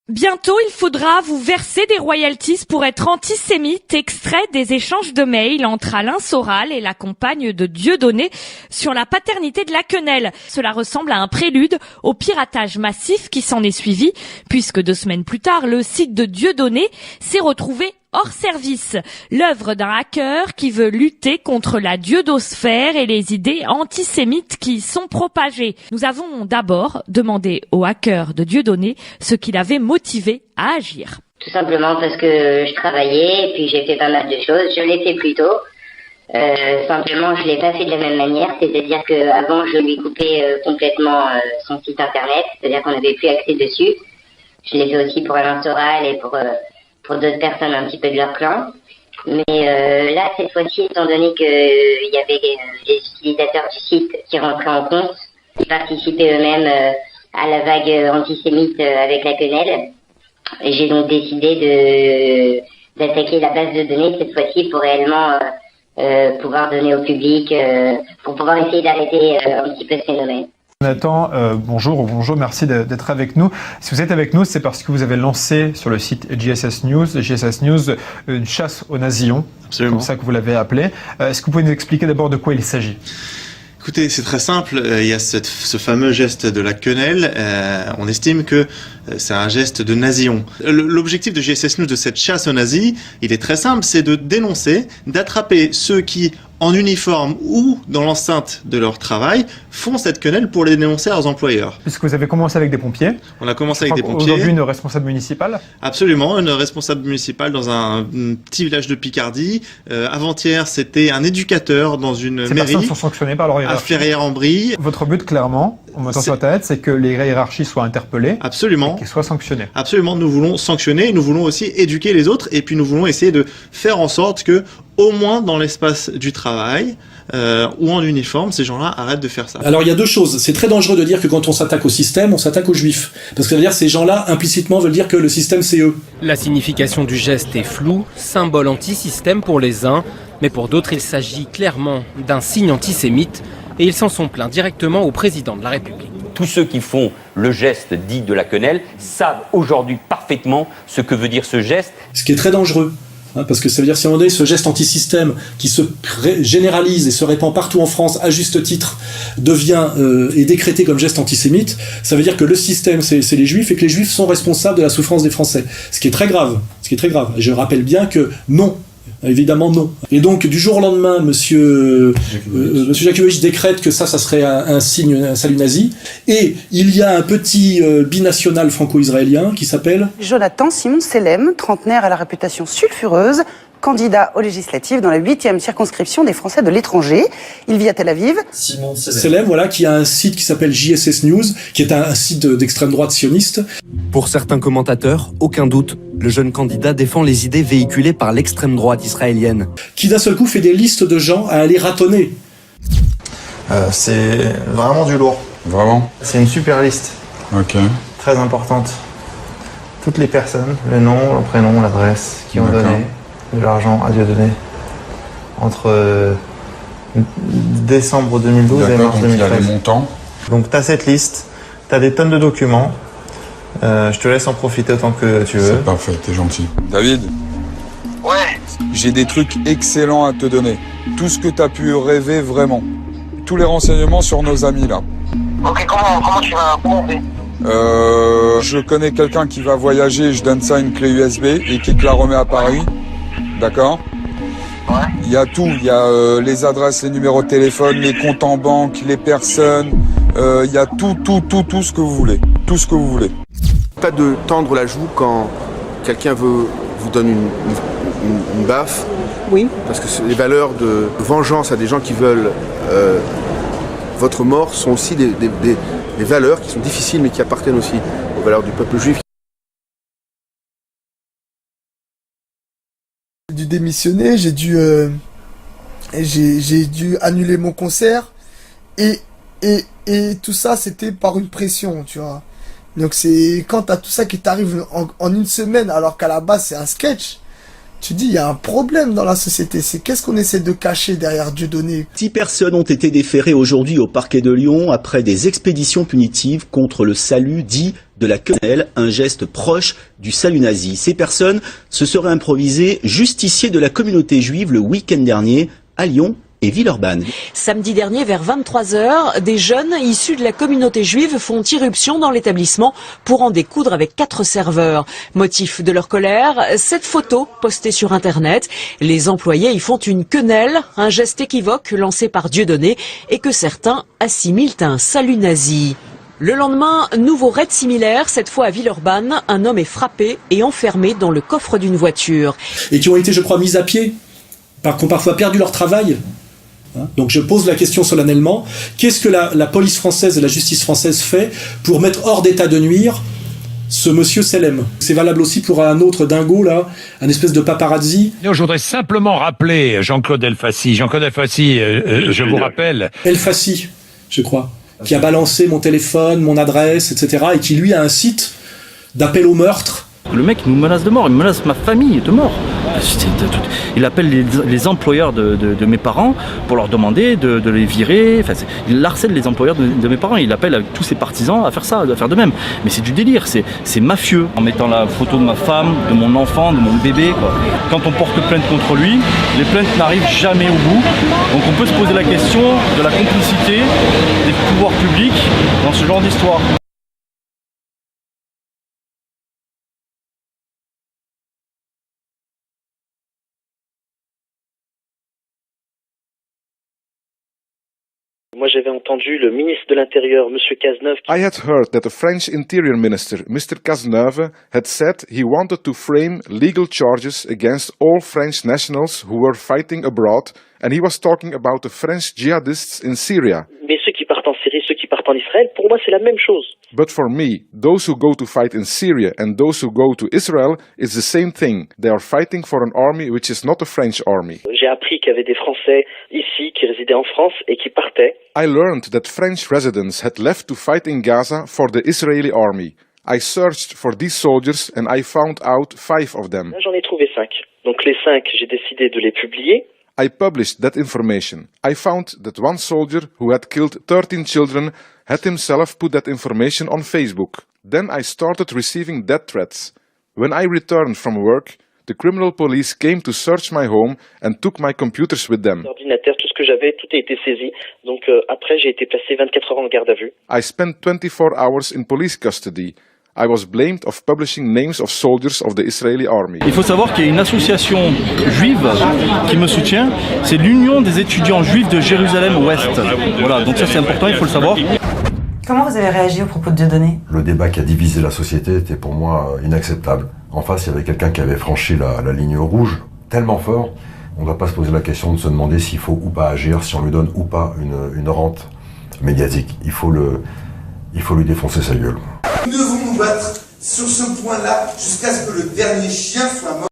Bientôt, il faudra vous verser des royalties pour être antisémite, extrait des échanges de mails entre Alain Soral et la compagne de Dieudonné sur la paternité de la quenelle. Cela ressemble à un prélude au piratage massif qui s'en est suivi, puisque 2 semaines plus tard, le site de Dieudonné s'est retrouvé hors service, l'œuvre d'un hacker qui veut lutter contre la dieudosphère et les idées antisémites qui y sont propagées. Nous avons d'abord demandé au hacker de Dieudonné ce qui l'avait motivé à agir. Tout simplement parce que je travaillais et puis j'ai fait pas mal de choses. Je l'ai fait plus tôt. Simplement, je l'ai pas fait de la même manière. C'est-à-dire que avant, je lui coupais complètement son site internet. C'est-à-dire qu'on n'avait plus accès dessus. Je l'ai fait aussi pour Alain Soral et pour d'autres personnes un petit peu de leur clan. Mais là, cette fois-ci, étant donné qu'il y avait des utilisateurs du site qui rentraient en compte, qui participaient eux-mêmes à la vague antisémite avec la quenelle, j'ai donc décidé d'attaquer la base de données cette fois-ci pour réellement pouvoir donner au public, pour pouvoir essayer d'arrêter un petit peu ce phénomène. Jonathan, bonjour, merci d'être avec nous. Si vous êtes avec nous, c'est parce que vous avez lancé sur le site JSS News, une chasse aux nazillons. Absolument. Comme ça que vous l'avez appelé. Est-ce que vous pouvez nous expliquer d'abord de quoi il s'agit ? Écoutez, c'est très simple. Il y a ce fameux geste de la quenelle. On estime que c'est un geste de nazillon. L'objectif de JSS News, de cette chasse aux nazis, il est très simple, c'est de dénoncer, d'attraper ceux qui, en uniforme ou dans l'enceinte de leur travail, font cette quenelle pour les dénoncer à leurs employeurs. Puisque vous avez commencé avec des pompiers. On a commencé avec des pompiers. Aujourd'hui, une responsable municipale. Absolument, une responsable municipale dans un petit village de Picardie. Avant-hier, c'était un éducateur dans une mairie. Ces personnes sont sanctionnées par leur hiérarchie. À Ferrières-en-Brie. Votre but, clairement, en mettant sur Internet, c'est que les hiérarchies soient interpellées. Absolument. Et qu'elles soient sanctionnées. Absolument, nous voulons sanctionner, nous voulons aussi éduquer les autres, et puis nous voulons essayer de faire en sorte que, au moins dans l'espace du travail, ou en uniforme, ces gens-là arrêtent de faire ça. Alors il y a 2 choses. C'est très dangereux de dire que quand on s'attaque au système, on s'attaque aux juifs. Parce que ça veut dire que ces gens-là, implicitement, veulent dire que le système, c'est eux. La signification du geste est floue, symbole anti-système pour les uns, mais pour d'autres, il s'agit clairement d'un signe antisémite, et ils s'en sont plaints directement au président de la République. Tous ceux qui font le geste dit de la quenelle savent aujourd'hui parfaitement ce que veut dire ce geste. Ce qui est très dangereux. Parce que ça veut dire, si à un moment donné, ce geste anti-système qui se généralise et se répand partout en France, à juste titre, devient est décrété comme geste antisémite, ça veut dire que le système, c'est les Juifs, et que les Juifs sont responsables de la souffrance des Français. Ce qui est très grave. Et je rappelle bien que non. Évidemment non. Et donc du jour au lendemain, Monsieur Jakubowicz décrète que ça serait un signe, un salut nazi. Et il y a un petit binational franco-israélien qui s'appelle Jonathan Simon Selem, trentenaire à la réputation sulfureuse, candidat aux législatives dans la 8e circonscription des Français de l'étranger. Il vit à Tel Aviv. Simon Selem, voilà, qui a un site qui s'appelle JSS News, qui est un site d'extrême droite sioniste. Pour certains commentateurs, aucun doute, le jeune candidat défend les idées véhiculées par l'extrême droite israélienne. Qui d'un seul coup fait des listes de gens à aller ratonner. C'est vraiment du lourd. Vraiment ? C'est une super liste. Ok. Très importante. Toutes les personnes, le nom, le prénom, l'adresse, qui ont donné de l'argent à Dieudonné entre décembre 2012 et mars 2013. Il y a les montants. Donc tu as cette liste, tu as des tonnes de documents. Je te laisse en profiter autant que tu veux. C'est parfait, t'es gentil. David ? Ouais. J'ai des trucs excellents à te donner. Tout ce que t'as pu rêver vraiment. Tous les renseignements sur nos amis là. Ok, comment tu vas prouver ? Je connais quelqu'un qui va voyager, je donne ça une clé USB et qui te la remet à Paris. D'accord ? Ouais. Il y a tout, il y a les adresses, les numéros de téléphone, les comptes en banque, les personnes, il y a tout ce que vous voulez. Tout ce que vous voulez. Pas de tendre la joue quand quelqu'un vous donne une baffe. Oui. Parce que les valeurs de vengeance à des gens qui veulent votre mort sont aussi des valeurs qui sont difficiles mais qui appartiennent aussi aux valeurs du peuple juif. J'ai dû démissionner, j'ai dû annuler mon concert et tout ça c'était par une pression, tu vois. Donc c'est quand t'as tout ça qui t'arrive en une semaine alors qu'à la base c'est un sketch, Tu dis, il y a un problème dans la société. C'est qu'est-ce qu'on essaie de cacher derrière Dieudonné? 10 personnes ont été déférées aujourd'hui au parquet de Lyon après des expéditions punitives contre le salut dit de la quenelle, un geste proche du salut nazi. Ces personnes se seraient improvisées justiciers de la communauté juive le week-end dernier à Lyon et Villeurbanne. Samedi dernier, vers 23h, des jeunes issus de la communauté juive font irruption dans l'établissement pour en découdre avec 4 serveurs. Motif de leur colère, cette photo postée sur Internet. Les employés y font une quenelle, un geste équivoque lancé par Dieudonné et que certains assimilent à un salut nazi. Le lendemain, nouveau raid similaire, cette fois à Villeurbanne. Un homme est frappé et enfermé dans le coffre d'une voiture. Et qui ont été, je crois, mis à pied, qui ont parfois perdu leur travail. Donc je pose la question solennellement, qu'est-ce que la police française et la justice française fait pour mettre hors d'état de nuire ce monsieur Selem? C'est valable aussi pour un autre dingo, là, un espèce de paparazzi. Je voudrais simplement rappeler Jean-Claude Elfassi. Jean-Claude Elfassi, je vous rappelle... Elfassi, je crois, qui a balancé mon téléphone, mon adresse, etc. et qui, lui, a un site d'appel au meurtre. Le mec nous menace de mort, il menace ma famille de mort. Il appelle les employeurs de mes parents pour leur demander de les virer. Enfin, il harcèle les employeurs de mes parents. Il appelle avec tous ses partisans à faire ça, à faire de même. Mais c'est du délire, c'est mafieux. En mettant la photo de ma femme, de mon enfant, de mon bébé, quoi. Quand on porte plainte contre lui, les plaintes n'arrivent jamais au bout. Donc on peut se poser la question de la complicité des pouvoirs publics dans ce genre d'histoire. Moi, j'avais entendu le ministre de l'Intérieur, M. Cazeneuve. I had heard that the French Interior Minister, Mr. Cazeneuve, had said he wanted to frame legal charges against all French nationals who were fighting abroad, and he was talking about the French jihadists in Syria. Mais ceux qui partent en Syrie, ceux qui partent en Israël, pour moi, c'est la même chose. But for me, those who go to fight in Syria and those who go to Israel is the same thing. They are fighting for an army which is not a French army. J'ai appris qu'il y avait des Français ici qui résidaient en France et qui partaient. I learned that French residents had left to fight in Gaza for the Israeli army. I searched for these soldiers and I found out 5 of them. Là, j'en ai trouvé 5. Donc les 5, j'ai décidé de les publier. I published that information. I found that one soldier who had killed 13 children had himself put that information on Facebook. Then I started receiving death threats. When I returned from work, the criminal police came to search my home and took my computers with them. L'ordinateur, tout ce que j'avais, tout a été saisi. Donc après, j'ai été placé 24 heures en garde à vue. I spent 24 hours in police custody. I was blamed of publishing names of soldiers of the Israeli army. Il faut savoir qu'il y a une association juive qui me soutient. C'est l'Union des étudiants juifs de Jérusalem-Ouest. Voilà, donc ça c'est important, il faut le savoir. Comment vous avez réagi au propos de Dieudonné? Le débat qui a divisé la société était pour moi inacceptable. En face, il y avait quelqu'un qui avait franchi la ligne rouge tellement fort, on ne va pas se poser la question de se demander s'il faut ou pas agir, si on lui donne ou pas une rente médiatique. Il faut lui défoncer sa gueule. Nous devons nous battre sur ce point-là jusqu'à ce que le dernier chien soit mort.